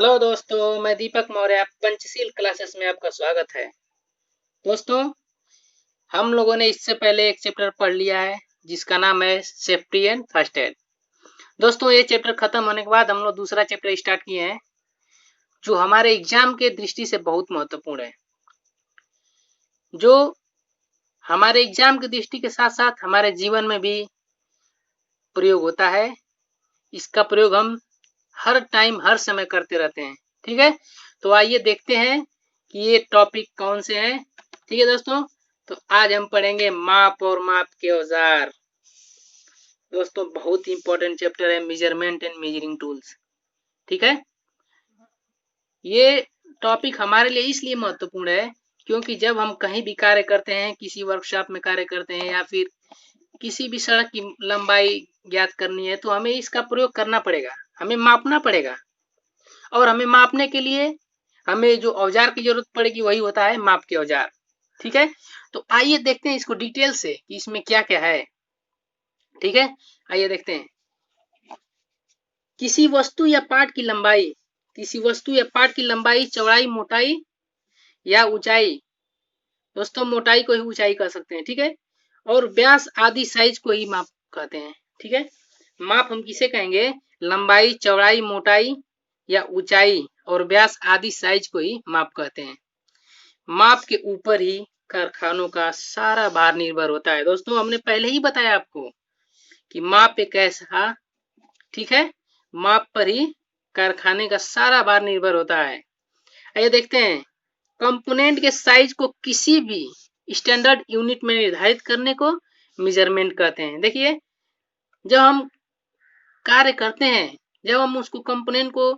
Hello दोस्तों, मैं दीपक Maurya Panchsheel classes में आपका स्वागत है। दोस्तों, हम लोगों ने इससे पहले एक चैप्टर पढ़ लिया है जिसका नाम है सेफ्टी एंड फर्स्ट एड। दोस्तों, ये चैप्टर खत्म होने के बाद हम लोग दूसरा चैप्टर स्टार्ट किए हैं जो हमारे एग्जाम के दृष्टि से बहुत महत्वपूर्ण है, जो हमारे एग्जाम की दृष्टि के साथ साथ हमारे जीवन में भी प्रयोग होता है। इसका प्रयोग हम हर टाइम हर समय करते रहते हैं। ठीक है, तो आइए देखते हैं कि ये टॉपिक कौन से हैं। ठीक है दोस्तों, तो आज हम पढ़ेंगे माप और माप के औजार। दोस्तों, बहुत ही इंपॉर्टेंट चैप्टर है मेजरमेंट एंड मेजरिंग टूल्स। ठीक है, ये टॉपिक हमारे लिए इसलिए महत्वपूर्ण है क्योंकि जब हम कहीं भी कार्य करते हैं, किसी वर्कशॉप में कार्य करते हैं या फिर किसी भी सड़क की लंबाई ज्ञात करनी है, तो हमें इसका प्रयोग करना पड़ेगा, हमें मापना पड़ेगा। और हमें मापने के लिए हमें जो औजार की जरूरत पड़ेगी वही होता है माप के औजार। ठीक है, तो आइए देखते हैं इसको डिटेल से कि इसमें क्या क्या है। ठीक है, आइए देखते हैं। किसी वस्तु या पार्ट की लंबाई, चौड़ाई, मोटाई या ऊंचाई, दोस्तों मोटाई को ही ऊंचाई कह सकते हैं। ठीक है, और व्यास आदि साइज को ही माप कहते हैं। ठीक है, माप हम किसे कहेंगे? लंबाई, चौड़ाई, मोटाई या ऊंचाई और व्यास आदि साइज को ही माप कहते हैं। माप के ऊपर ही कारखानों का सारा भार निर्भर होता है। दोस्तों, हमने पहले ही बताया आपको कि माप एक ऐसा, ठीक है, माप पर ही कारखाने का सारा भार निर्भर होता है। आइए देखते हैं। कंपोनेंट के साइज को किसी भी स्टैंडर्ड यूनिट में निर्धारित करने को मेजरमेंट कहते हैं। देखिए, जब हम कार्य करते हैं, जब हम उसको कंपोनेंट को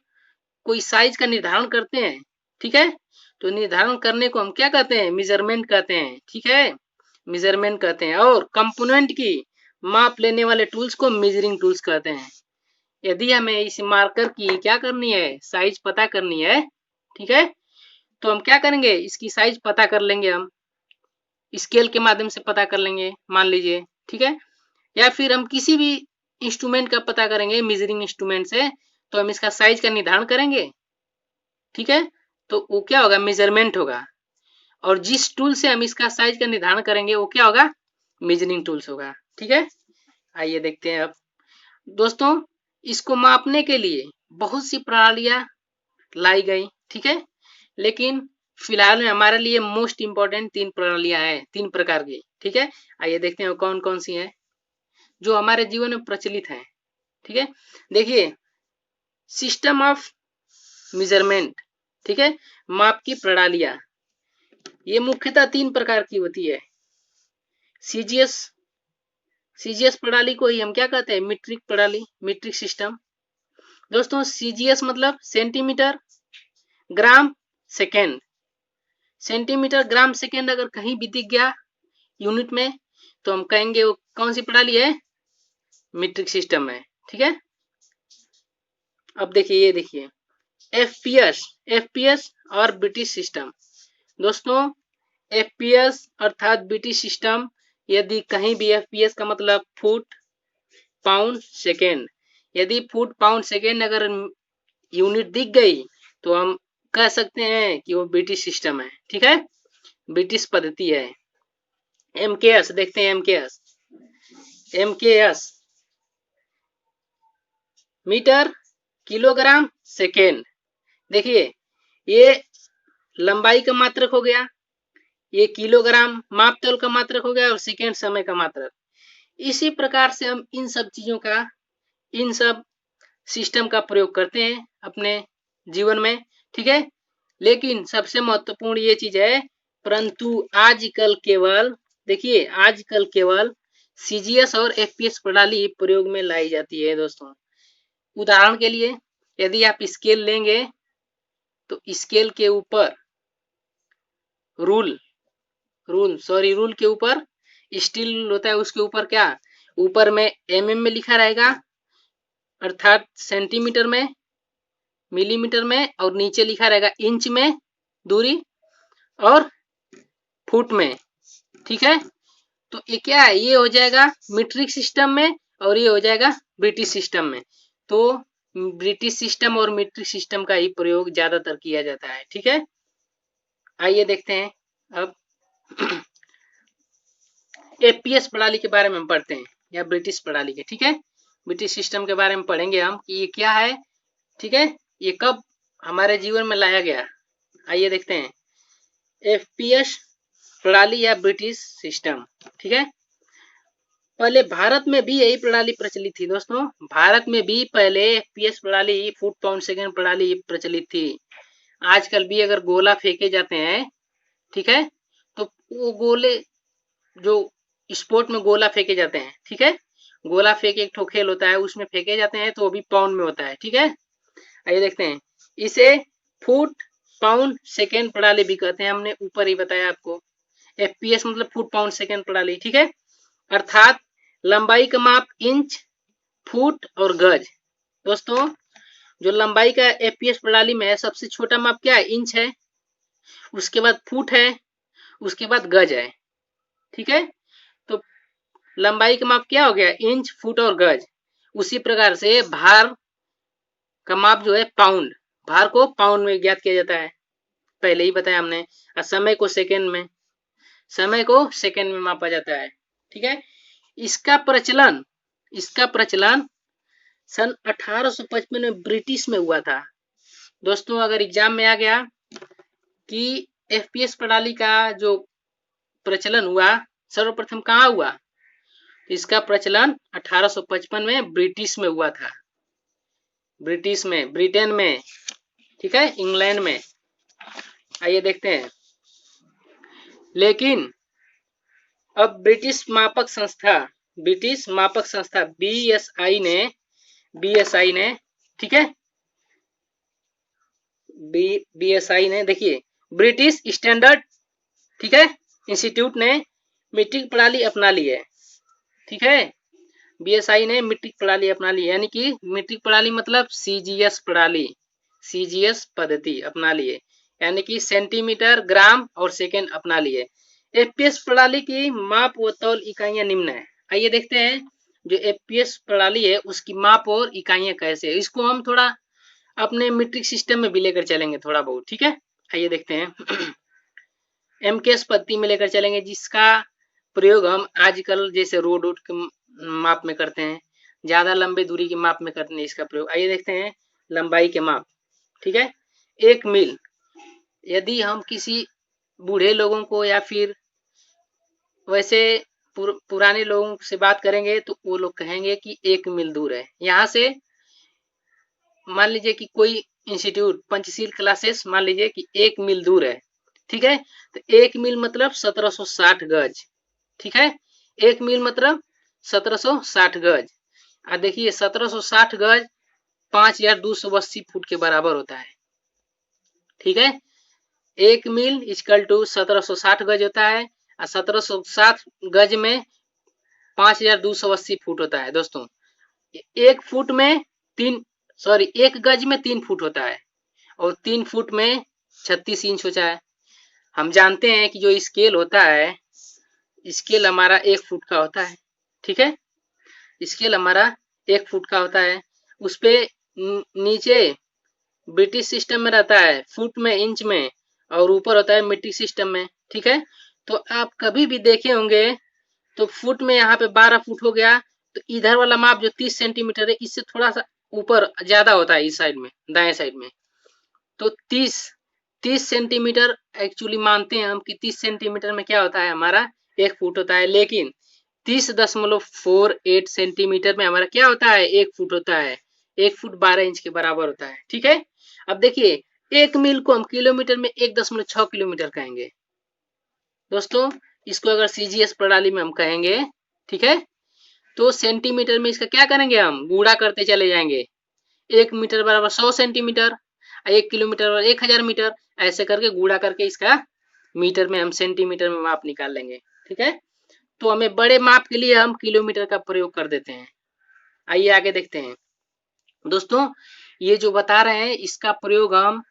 कोई साइज का निर्धारण करते हैं, ठीक है, तो निर्धारण करने को हम क्या कहते हैं? मेजरमेंट कहते हैं। ठीक है, मेजरमेंट कहते हैं। और कंपोनेंट की माप लेने वाले टूल्स को मेजरिंग टूल्स कहते हैं। यदि हमें इस मार्कर की क्या करनी है? साइज पता करनी है, ठीक है, तो हम क्या करेंगे? इसकी साइज पता कर लेंगे, हम स्केल के माध्यम से पता कर लेंगे, मान लीजिए। ठीक है, या फिर हम किसी भी इंस्ट्रूमेंट का पता करेंगे मेजरिंग इंस्ट्रूमेंट से, तो हम इसका साइज का निर्धारण करेंगे। ठीक है, तो वो क्या होगा? मेजरमेंट होगा। और जिस टूल से हम इसका साइज का निर्धारण करेंगे वो क्या होगा? मेजरिंग टूल्स होगा। ठीक है, आइए देखते हैं अब। दोस्तों, इसको मापने के लिए बहुत सी प्रणालियां लाई गई, ठीक है, लेकिन फिलहाल में हमारे लिए मोस्ट इंपॉर्टेंट 3 प्रणालियां हैं, 3 प्रकार की। ठीक है, आइए देखते हैं कौन कौन सी हैं जो हमारे जीवन में प्रचलित हैं। ठीक है, देखिए, सिस्टम ऑफ मेजरमेंट, ठीक है, माप की प्रणालियां, ये मुख्यतः 3 प्रकार की होती है। सीजीएस प्रणाली को ही हम क्या कहते हैं? मीट्रिक प्रणाली, मीट्रिक सिस्टम। दोस्तों, सीजीएस मतलब centimetre gram second. Centimetre gram second अगर कहीं भी दिख गया यूनिट में, तो हम कहेंगे वो कौन सी प्रणाली है? मीट्रिक सिस्टम है। ठीक है, अब देखिए, ये देखिए एफपीएस और ब्रिटिश सिस्टम। दोस्तों, एफपीएस अर्थात ब्रिटिश सिस्टम, यदि कहीं भी एफपीएस का मतलब फुट पाउंड सेकेंड, यदि फुट पाउंड सेकेंड अगर यूनिट दिख गई तो हम कह सकते हैं कि वो ब्रिटिश सिस्टम है। ठीक है, ब्रिटिश पद्धति है। एमकेएस देखते हैं। MKS metre kilogram second. देखिए, ये लंबाई का मात्रक हो गया, ये किलोग्राम माप तौल का मात्रक हो गया और सेकेंड समय का मात्रक। इसी प्रकार से हम इन सब चीजों का, इन सब सिस्टम का प्रयोग करते हैं अपने जीवन में। ठीक है, लेकिन सबसे महत्वपूर्ण ये चीज है, परंतु आजकल केवल, देखिए, आजकल केवल सीजीएस और एफपीएस प्रणाली प्रयोग में लाई जाती है। दोस्तों, उदाहरण के लिए, यदि आप स्केल लेंगे तो स्केल के ऊपर रूल के ऊपर स्टील होता है, उसके ऊपर क्या, ऊपर में एमएम में लिखा रहेगा, अर्थात सेंटीमीटर में, मिलीमीटर में, और नीचे लिखा रहेगा इंच में दूरी और फुट में। ठीक है, तो ये क्या है? ये हो जाएगा मीट्रिक सिस्टम में और ये हो जाएगा ब्रिटिश सिस्टम में। तो ब्रिटिश सिस्टम और मीट्रिक सिस्टम का ही प्रयोग ज्यादातर किया जाता है। ठीक है, आइए देखते हैं अब एफपीएस प्रणाली के बारे में हम पढ़ते हैं, या ब्रिटिश प्रणाली के। ठीक है, ब्रिटिश सिस्टम के बारे में पढ़ेंगे हम कि ये क्या है। ठीक है, ये कब हमारे जीवन में लाया गया, आइए देखते हैं। एफपीएस प्रणाली या ब्रिटिश सिस्टम। ठीक है, पहले भारत में भी यही प्रणाली प्रचलित थी दोस्तों। भारत में भी पहले एफपीएस प्रणाली, फुट पाउंड सेकेंड प्रणाली प्रचलित थी। आजकल भी अगर गोला फेंके जाते हैं, ठीक है, तो वो गोले जो स्पोर्ट में गोला फेंके जाते हैं, ठीक है, गोला फेंक एक ठो खेल होता है, उसमें फेंके जाते हैं तो वो भी पाउंड में होता है। ठीक है, आइए देखते हैं। इसे फुट पाउंड सेकेंड प्रणाली भी कहते हैं, हमने ऊपर ही बताया आपको। एफपीएस मतलब फुट पाउंड सेकेंड प्रणाली। ठीक है, अर्थात लंबाई का माप इंच, फुट और गज। दोस्तों, जो लंबाई का एफपीएस प्रणाली में है, सबसे छोटा माप क्या है, इंच है, उसके बाद फुट है, उसके बाद गज है। ठीक है, तो लंबाई का माप क्या हो गया, इंच, फुट और गज। उसी प्रकार से भार का माप जो है पाउंड, भार को पाउंड में ज्ञात किया जाता है, पहले ही बताया हमने। और समय को सेकेंड में, समय को सेकेंड में मापा जाता है। ठीक है, इसका प्रचलन सन 1855 में ब्रिटिश में हुआ था। दोस्तों, अगर एग्जाम में आ गया कि एफपीएस प्रणाली का जो प्रचलन हुआ सर्वप्रथम कहाँ हुआ, इसका प्रचलन 1855 में ब्रिटिश में हुआ था। ब्रिटिश में, ब्रिटेन में, ठीक है, इंग्लैंड में। आइए देखते हैं। लेकिन अब ब्रिटिश मापक संस्था बीएसआई ने, ठीक है, बीएसआई ने, देखिए, ब्रिटिश स्टैंडर्ड, ठीक है, इंस्टीट्यूट ने मीट्रिक प्रणाली अपना ली है। ठीक है, बीएसआई ने मीट्रिक प्रणाली अपना ली, यानी कि मीट्रिक प्रणाली मतलब सीजीएस प्रणाली, सीजीएस पद्धति अपना लिए, यानी कि सेंटीमीटर, ग्राम और सेकेंड अपना लिए। एफपीएस प्रणाली की माप व तौल इकाइयां निम्न है। आइए देखते हैं जो एफपीएस प्रणाली है उसकी माप और इकाइयां कैसे है। इसको हम थोड़ा अपने मीट्रिक सिस्टम में भी लेकर चलेंगे थोड़ा बहुत। ठीक है, आइए देखते हैं। एमकेएस पद्धति में लेकर चलेंगे, जिसका प्रयोग हम आजकल जैसे रोड के माप में करते हैं, ज्यादा लंबे दूरी के माप में करते हैं इसका प्रयोग। आइए देखते हैं लंबाई के माप। ठीक है, 1 मील, यदि हम किसी बूढ़े लोगों को या फिर वैसे पुराने लोगों से बात करेंगे तो वो लोग कहेंगे कि 1 मील दूर है। यहाँ से मान लीजिए कि कोई इंस्टीट्यूट पंचशील क्लासेस मान लीजिए कि 1 मील दूर है। ठीक है, तो 1 मील मतलब 1760 गज। ठीक है, 1 मील मतलब 1760 गज। देखिए 1760 गज 5280 फुट के बराबर होता है। ठीक है, 1 मील इक्वल टू 1760 गज होता है, और 1760 गज में 5280 फुट होता है। दोस्तों, एक फुट में एक गज में 3 फुट होता है, और 3 फुट में 36 इंच होता है। हम जानते हैं कि जो स्केल होता है, स्केल हमारा 1 फुट का होता है। ठीक है, स्केल हमारा 1 फुट का होता है। उस पे नीचे ब्रिटिश सिस्टम में रहता है फुट में, इंच में, और ऊपर होता है मीट्रिक सिस्टम में। ठीक है, तो आप कभी भी देखे होंगे तो फुट में यहाँ पे 12 फुट हो गया, तो इधर वाला माप जो 30 सेंटीमीटर है, इससे थोड़ा सा ऊपर ज्यादा होता है, इस साइड में, दाएं साइड में। तो 30 सेंटीमीटर एक्चुअली मानते हैं हम कि 30 सेंटीमीटर में क्या होता है, हमारा 1 फुट होता है। लेकिन 30.48 सेंटीमीटर में हमारा क्या होता है, 1 फुट होता है। 1 फुट 12 इंच के बराबर होता है। ठीक है, अब देखिए 1 मील को हम किलोमीटर में 1.6 किलोमीटर कहेंगे। दोस्तों, इसको अगर सीजीएस प्रणाली में हम कहेंगे, ठीक है, तो सेंटीमीटर में इसका क्या करेंगे, हम गुणा करते चले जाएंगे। 1 मीटर बराबर 100 सेंटीमीटर, 1 किलोमीटर बराबर 1000 मीटर, ऐसे करके गुणा करके इसका मीटर में हम सेंटीमीटर में माप निकाल लेंगे। ठीक है, तो हमें बड़े माप के लिए हम किलोमीटर का प्रयोग कर देते हैं। आइए आगे देखते हैं। दोस्तों, ये जो बता रहे हैं इसका प्रयोग हम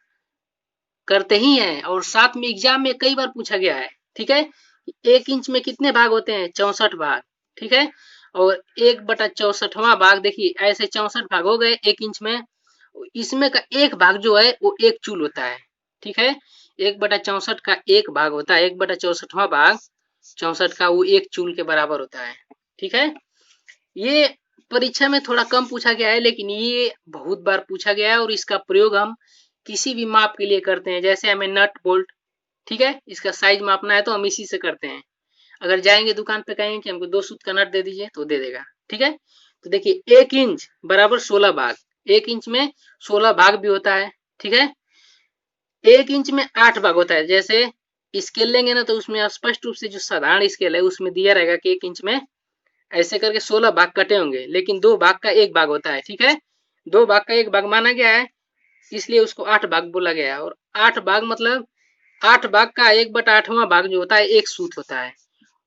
करते ही हैं, और साथ में एग्जाम में कई बार पूछा गया है। ठीक है, 1 इंच में कितने भाग होते हैं, 64 भाग। ठीक है, और 1/64वां भाग, देखिए ऐसे 64 भाग हो गए 1 इंच में, इसमें का एक भाग जो है वो 1 चूल होता है। ठीक है, 1/64 का एक भाग होता है, 1/64वां भाग 64 का वो 1 चूल के बराबर होता है। ठीक है, ये परीक्षा में थोड़ा कम पूछा गया है, लेकिन ये बहुत बार पूछा गया है और इसका प्रयोग हम किसी भी माप के लिए करते हैं। जैसे हमें नट बोल्ट, ठीक है, इसका साइज मापना है तो हम इसी से करते हैं। अगर जाएंगे दुकान पे कहेंगे कि हमको 2 सूत का नट दे दीजिए तो दे देगा। ठीक है, तो देखिए 1 इंच बराबर 16 भाग, 1 इंच में 16 भाग भी होता है। ठीक है, 1 इंच में 8 भाग होता है। जैसे स्केल लेंगे ना तो उसमें स्पष्ट रूप से जो साधारण स्केल है उसमें दिया रहेगा कि 1 इंच में ऐसे करके 16 भाग कटे होंगे, लेकिन 2 भाग का 1 भाग होता है। ठीक है, 2 भाग का 1 भाग माना गया है, इसलिए उसको 8 भाग बोला गया है। और 8 भाग मतलब 8 भाग का 1/8वां भाग जो होता है 1 सूत होता है।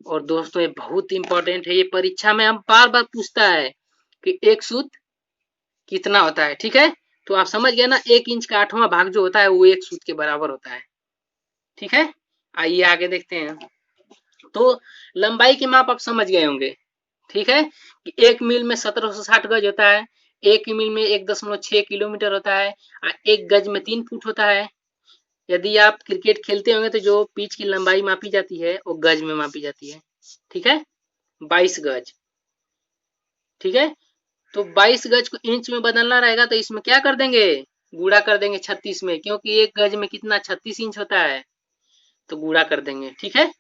और दोस्तों ये बहुत इंपॉर्टेंट है, ये परीक्षा में हम बार बार पूछता है कि 1 सूत कितना होता है। ठीक है, तो आप समझ गए ना, 1 इंच का 8वां भाग जो होता है वो 1 सूत के बराबर होता है। ठीक है, आइए आगे देखते हैं। तो लंबाई की माप आप समझ गए होंगे। ठीक है, कि 1 मील में 1760 गज होता है, 1 मील में 1.6 किलोमीटर होता है, 1 गज में 3 फुट होता है। यदि आप क्रिकेट खेलते होंगे तो जो पिच की लंबाई मापी जाती है वो गज में मापी जाती है। ठीक है, 22 गज। ठीक है, तो 22 गज को इंच में बदलना रहेगा तो इसमें क्या कर देंगे, गुणा कर देंगे 36 में, क्योंकि एक गज में कितना 36 इंच होता है, तो गुणा कर देंगे। ठीक है,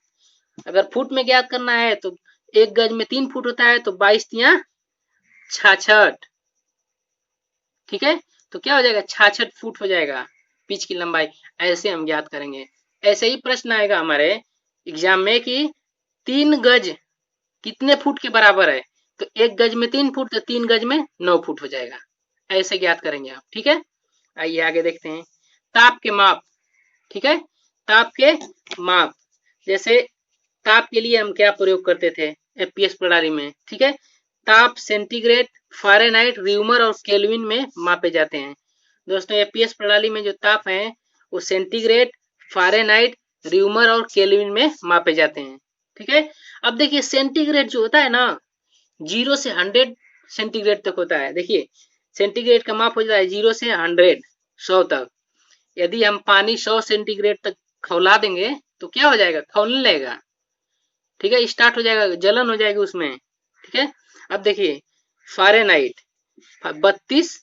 अगर फुट में ज्ञात करना है तो 1 गज में 3 फुट होता है, तो 22 तिया 66। ठीक है, तो क्या हो जाएगा, 66 फुट हो जाएगा पिच की लंबाई। ऐसे हम ज्ञात करेंगे। ऐसे ही प्रश्न आएगा हमारे एग्जाम में कि 3 गज कितने फुट के बराबर है, तो 1 गज में 3 फुट, तो 3 गज में 9 फुट हो जाएगा। ऐसे ज्ञात करेंगे आप। ठीक है, आइए आगे देखते हैं। ताप के माप। ठीक है, ताप के माप, जैसे ताप के लिए हम क्या प्रयोग करते थे एफपीएस प्रणाली में। ठीक है, ताप सेंटीग्रेड, फ़ारेनहाइट, र्यूमर और केल्विन में मापे जाते हैं। दोस्तों एफपीएस प्रणाली में जो ताप है वो सेंटीग्रेड, फ़ारेनहाइट, र्यूमर और केल्विन में मापे जाते हैं। ठीक है, अब देखिए सेंटीग्रेड जो होता है ना 0 से 100 सेंटीग्रेड तक होता है। देखिए सेंटीग्रेड का माप हो जाता है 0 से 100 तक। यदि हम पानी 100 सेंटीग्रेड तक खौला देंगे तो क्या हो जाएगा, खौलने लगेगा। ठीक है, स्टार्ट हो जाएगा, जलन हो जाएगी उसमें। ठीक है, अब देखिए फ़ारेनहाइट 32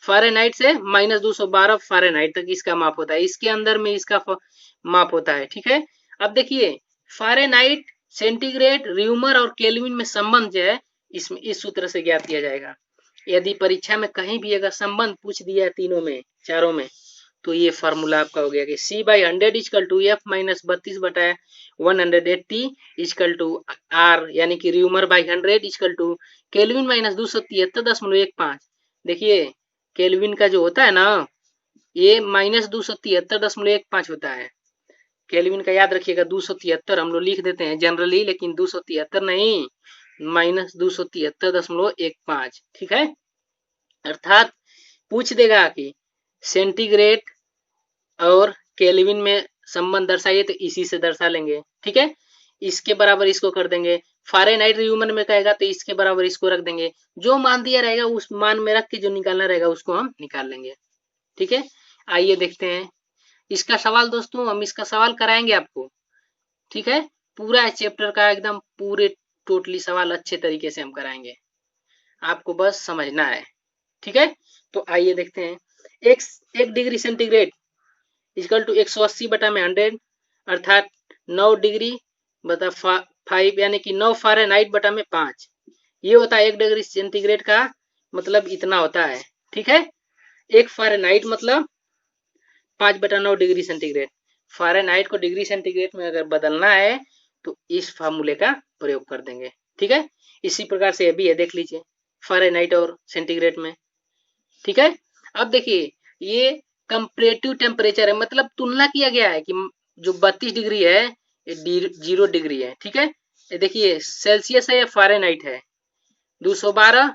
फ़ारेनहाइट से -212 फ़ारेनहाइट तक इसका माप होता है, इसके अंदर में इसका माप होता है। ठीक है, अब देखिए फ़ारेनहाइट, सेंटीग्रेड, र्यूमर और केल्विन में संबंध जो है इसमें इस सूत्र से ज्ञात किया जाएगा। यदि परीक्षा में कहीं भी अगर संबंध पूछ दिया है तीनों में चारों में, तो ये फार्मूला आपका हो गया कि C/100 equal to F minus 32/180 equal to R, यानी कि Reaumur by 100 equal to Kelvin minus 273.15। देखिए केल्विन का जो होता है ना ये -273.15 होता है। केल्विन का याद रखिएगा 273 हम लोग लिख देते हैं जनरली, लेकिन 273 नहीं, -273.15। ठीक है, अर्थात पूछ देगा कि सेंटीग्रेड और केल्विन में संबंध दर्शाइए तो इसी से दर्शा लेंगे। ठीक है, इसके बराबर इसको कर देंगे। फ़ारेनहाइट र्यूमर में कहेगा तो इसके बराबर इसको रख देंगे। जो मान दिया रहेगा उस मान में रख के जो निकालना रहेगा उसको हम निकाल लेंगे। ठीक है, आइए देखते हैं इसका सवाल। दोस्तों हम इसका सवाल कराएंगे आपको। ठीक है, पूरा चैप्टर का एकदम पूरे टोटली सवाल अच्छे तरीके से हम कराएंगे, आपको बस समझना है। ठीक है, तो आइए देखते हैं। एक 1 डिग्री सेंटीग्रेड इक्वल टू 180/100, अर्थात 9 डिग्री बटा 5, यानी कि 9 फ़ारेनहाइट बटा में 5। ये होता है 1 डिग्री सेंटीग्रेड का मतलब इतना होता है। ठीक है, 1 फ़ारेनहाइट मतलब 5/9 डिग्री सेंटीग्रेड। फ़ारेनहाइट को डिग्री सेंटीग्रेड में अगर बदलना है तो इस फार्मूले का प्रयोग कर देंगे। ठीक है, इसी प्रकार से अभी ये देख लीजिए फ़ारेनहाइट और सेंटीग्रेड में। ठीक है, अब देखिए ये कंपैरेटिव टेम्परेचर है, मतलब तुलना किया गया है कि जो 32 डिग्री है ये 0 डिग्री है। ठीक है, ये देखिए सेल्सियस है या फ़ारेनहाइट है। 212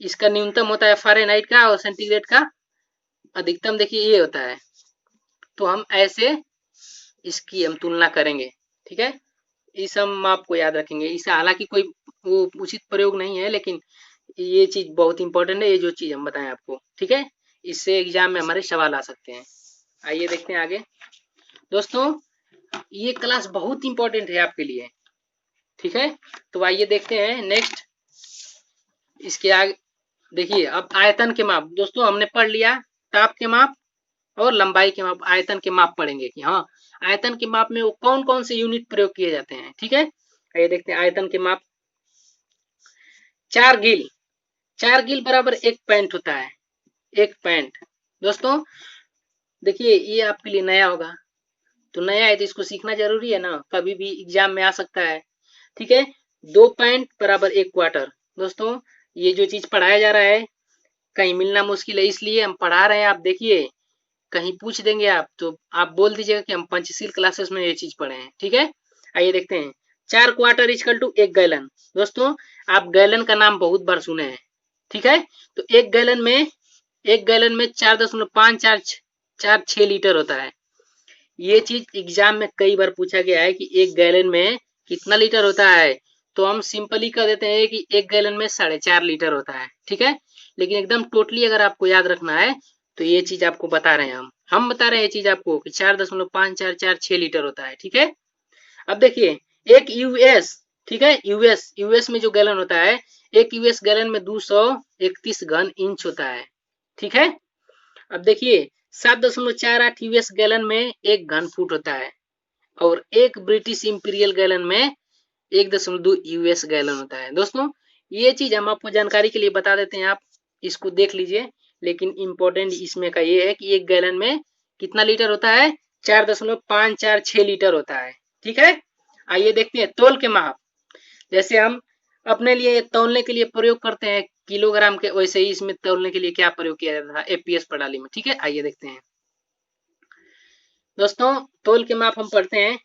इसका न्यूनतम होता है फ़ारेनहाइट का, और सेंटीग्रेड का अधिकतम देखिए ये होता है। तो हम ऐसे इसकी हम तुलना करेंगे। ठीक है, इस हम आपको याद रखेंगे। इसे हालांकि कोई वो उचित प्रयोग नहीं है, लेकिन ये चीज बहुत इंपॉर्टेंट है, ये जो चीज हम बताएं आपको, ठीक है। इससे एग्जाम में हमारे सवाल आ सकते हैं। आइए देखते हैं आगे। दोस्तों ये क्लास बहुत इंपॉर्टेंट है आपके लिए, ठीक है। तो आइए देखते हैं नेक्स्ट। इसके आगे देखिए, अब आयतन के माप। दोस्तों हमने पढ़ लिया ताप के माप और लंबाई के माप, आयतन के माप पढ़ेंगे कि हाँ आयतन के माप में वो कौन कौन से यूनिट प्रयोग किए जाते हैं, ठीक है। आइए देखते हैं आयतन के माप। 4 गिल बराबर 1 पैंट होता है, 1 पैंट। दोस्तों देखिए ये आपके लिए नया होगा, तो नया है तो इसको सीखना जरूरी है ना, कभी भी एग्जाम में आ सकता है, ठीक है। 2 पैंट बराबर 1 क्वार्टर। दोस्तों ये जो चीज पढ़ाया जा रहा है कहीं मिलना मुश्किल है, इसलिए हम पढ़ा रहे हैं। आप देखिए कहीं पूछ देंगे आप तो आप बोल दीजिएगा कि हम पंचशील क्लासेस में ये चीज पढ़े हैं, ठीक है। आइए देखते हैं 4 क्वार्टर इक्वल टू 1 गैलन। दोस्तों आप गैलन का नाम बहुत बार सुने हैं, ठीक है। तो 1 गैलन में 4.546 लीटर होता है। ये चीज एग्जाम में कई बार पूछा गया है कि 1 गैलन में कितना लीटर होता है, तो हम सिंपली कह देते हैं कि 1 गैलन में 4.5 लीटर होता है, ठीक है। लेकिन एकदम टोटली अगर आपको याद रखना है तो ये चीज आपको बता रहे हैं, हम बता रहे हैं ये चीज आपको कि 4.5446 लीटर होता है, ठीक है। अब देखिए एक यूएस, ठीक है, यूएस में जो गैलन होता है, एक यूएस गैलन में 231 घन इंच होता है, ठीक है। अब देखिए 7.48 यूएस गैलन में 1 घन फुट होता है, और एक ब्रिटिश इंपीरियल गैलन में 1.2 यूएस गैलन होता है। दोस्तों ये चीज हम आपको जानकारी के लिए बता देते हैं, आप इसको देख लीजिए। लेकिन इंपॉर्टेंट इसमें का ये है कि 1 गैलन में कितना लीटर होता है, 4.546 लीटर होता है, ठीक है। आइए देखते हैं तौल के माप। जैसे हम अपने लिए तौलने के लिए प्रयोग करते हैं किलोग्राम के, वैसे ही इसमें तौलने के लिए क्या प्रयोग किया जाता था एपीएस प्रणाली में, ठीक है। आइए देखते हैं दोस्तों तौल के माप हम पढ़ते हैं,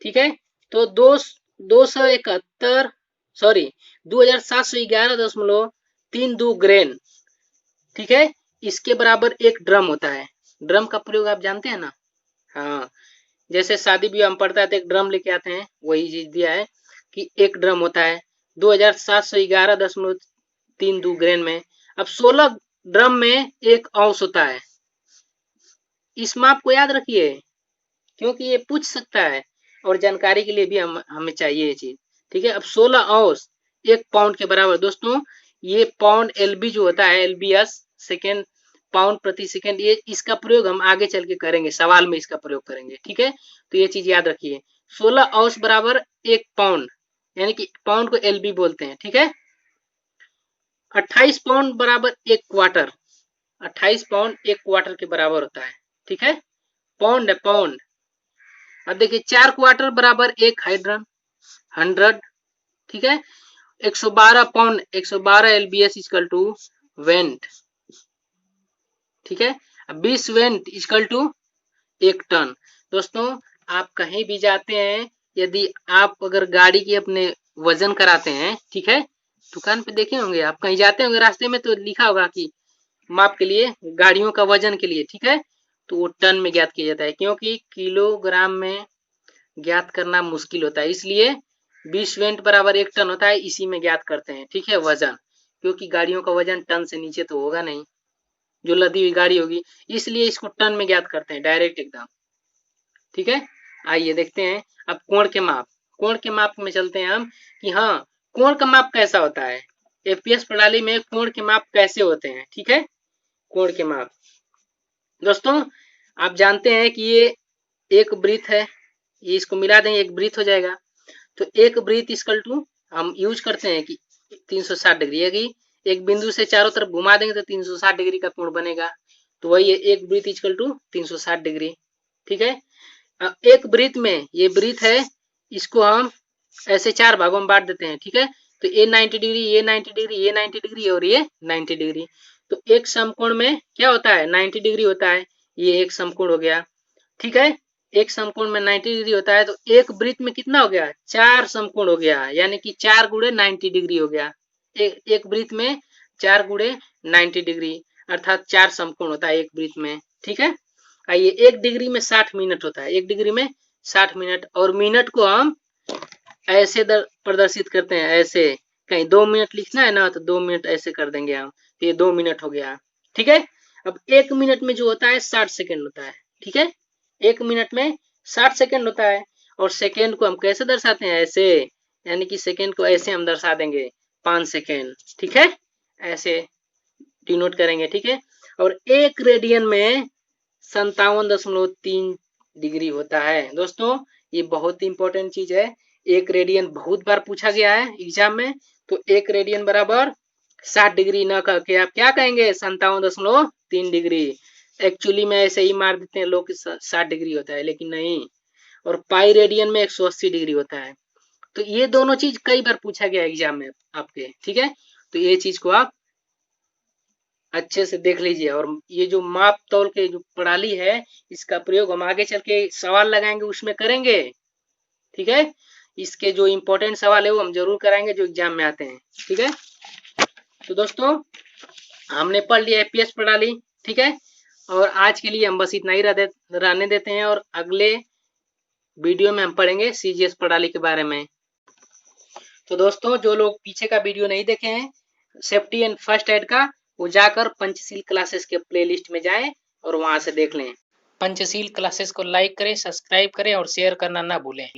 ठीक है। तो 2711.32 ग्रेन, ठीक है, इसके बराबर एक ड्रम होता है। ड्रम का प्रयोग आप जानते हैं ना, हाँ। जैसे शादी ब्याह हम पढ़ता है तो एक ड्रम लेके आते हैं, वही चीज दिया है कि एक ड्रम होता है 2711.32 ग्रेन में। अब 16 ड्रम में 1 औंस होता है। इस माप को याद रखिए क्योंकि ये पूछ सकता है और जानकारी के लिए भी हमें चाहिए ये चीज, ठीक है। अब 16 औंस 1 पाउंड के बराबर। दोस्तों ये पाउंड एलबी जो होता है, एलबीएस सेकेंड पाउंड प्रति सेकेंड, ये इसका प्रयोग हम आगे चल के करेंगे, सवाल में इसका प्रयोग करेंगे, ठीक है। तो ये चीज याद रखिए 16 औंस बराबर 1 पाउंड, यानी कि पाउंड को एलबी बोलते हैं, ठीक है। 28 पाउंड बराबर 1 क्वार्टर, 28 पाउंड 1 क्वार्टर के बराबर होता है, ठीक है। पाउंड है पाउंड। अब देखिए 4 क्वार्टर बराबर 1 हाइड्रन 100, ठीक है। 112 pound 112 LBS equal to went, ठीक है। 20 वेंट इक्वल टू 1 टन। दोस्तों आप कहीं भी जाते हैं, यदि आप अगर गाड़ी की अपने वजन कराते हैं, ठीक है, दुकान पे देखे होंगे आप, कहीं जाते होंगे रास्ते में तो लिखा होगा कि माप के लिए, गाड़ियों का वजन के लिए, ठीक है। तो वो टन में ज्ञात किया जाता है, क्योंकि किलोग्राम में ज्ञात करना मुश्किल होता है, इसलिए 20 वेंट बराबर 1 टन होता है, इसी में ज्ञात करते हैं, ठीक है, वजन। क्योंकि गाड़ियों का वजन टन से नीचे तो होगा नहीं, जो लदी हुई गाड़ी होगी, इसलिए इसको टन में ज्ञात करते हैं डायरेक्ट एकदम, ठीक है। आइए देखते हैं अब कोण के माप। कोण के माप में चलते हैं हम कि हाँ कोण का माप कैसा होता है, एपीएस प्रणाली में कोण के माप कैसे होते हैं, ठीक है। कोण के माप दोस्तों आप जानते हैं कि ये एक वृत्त है, ये इसको मिला देंगे एक वृत्त हो जाएगा। तो एक वृत्त इक्वल टू हम यूज करते हैं कि 360 डिग्री, यदि एक बिंदु से चारों तरफ घुमा देंगे तो 360 डिग्री का कोण बनेगा, तो वही है एक वृत्त इक्वल टू 360 डिग्री, ठीक है। एक वृत्त में ये वृत्त है, इसको हम ऐसे 4 भागों में बांट देते हैं, ठीक है। तो ये 90 डिग्री, ये 90 डिग्री, ये 90 डिग्री और ये 90 डिग्री। तो एक समकोण में क्या होता है 90 डिग्री होता है, ये एक समकोण हो गया, ठीक है। एक समकोण में 90 डिग्री होता है, तो एक वृत्त में कितना हो गया 4 समकोण हो गया, यानी कि 4 गुणे 90 डिग्री हो गया। एक वृत्त में 4 गुणे 90 डिग्री, अर्थात 4 समकोण होता है एक वृत्त में, ठीक है। आइए 1 डिग्री में 60 मिनट होता है, 1 डिग्री में 60 मिनट, और मिनट को हम ऐसे प्रदर्शित करते हैं, ऐसे कहीं 2 मिनट लिखना है ना तो 2 मिनट ऐसे कर देंगे हम, तो ये 2 मिनट हो गया। ठीक है, अब 1 मिनट में जो होता है 60 सेकंड होता है। ठीक है, 1 मिनट में 60 सेकंड होता है। और सेकंड को हम कैसे दर्शाते हैं, ऐसे, यानी कि सेकंड को ऐसे हम दर्शा देंगे 5 सेकंड। ठीक है, ऐसे डिनोट करेंगे। ठीक है, और 1 रेडियन में 57.3 डिग्री होता है। दोस्तों ये बहुत ही इंपॉर्टेंट चीज है। 1 रेडियन बहुत बार पूछा गया है एग्जाम में, तो 1 रेडियन बराबर 60 डिग्री न करके आप क्या कहेंगे, 57.3 डिग्री। एक्चुअली में ऐसे ही मार देते हैं लोग 60 डिग्री होता है, लेकिन नहीं। और पाई रेडियन में 180 डिग्री होता है। तो ये दोनों चीज कई बार पूछा गया एग्जाम में आपके। ठीक है, तो ये चीज को आप अच्छे से देख लीजिए। और ये जो माप तौल के जो प्रणाली है, इसका प्रयोग हम आगे चल के सवाल लगाएंगे उसमें करेंगे। ठीक है, इसके जो इम्पोर्टेंट सवाल है वो हम जरूर कराएंगे जो एग्जाम में आते हैं। ठीक है, तो दोस्तों हमने पढ़ लिया एपीएस प्रणाली। ठीक है, और आज के लिए हम बस इतना ही रहने देते हैं, और अगले वीडियो में हम पढ़ेंगे सीजीएस प्रणाली के बारे में। तो दोस्तों जो लोग पीछे का वीडियो नहीं देखे हैं सेफ्टी एंड फर्स्ट एड का, वो जाकर पंचशील क्लासेस के प्लेलिस्ट में जाएं और वहां से देख लें। पंचशील क्लासेस को लाइक करें, सब्सक्राइब करें और शेयर करना ना भूलें।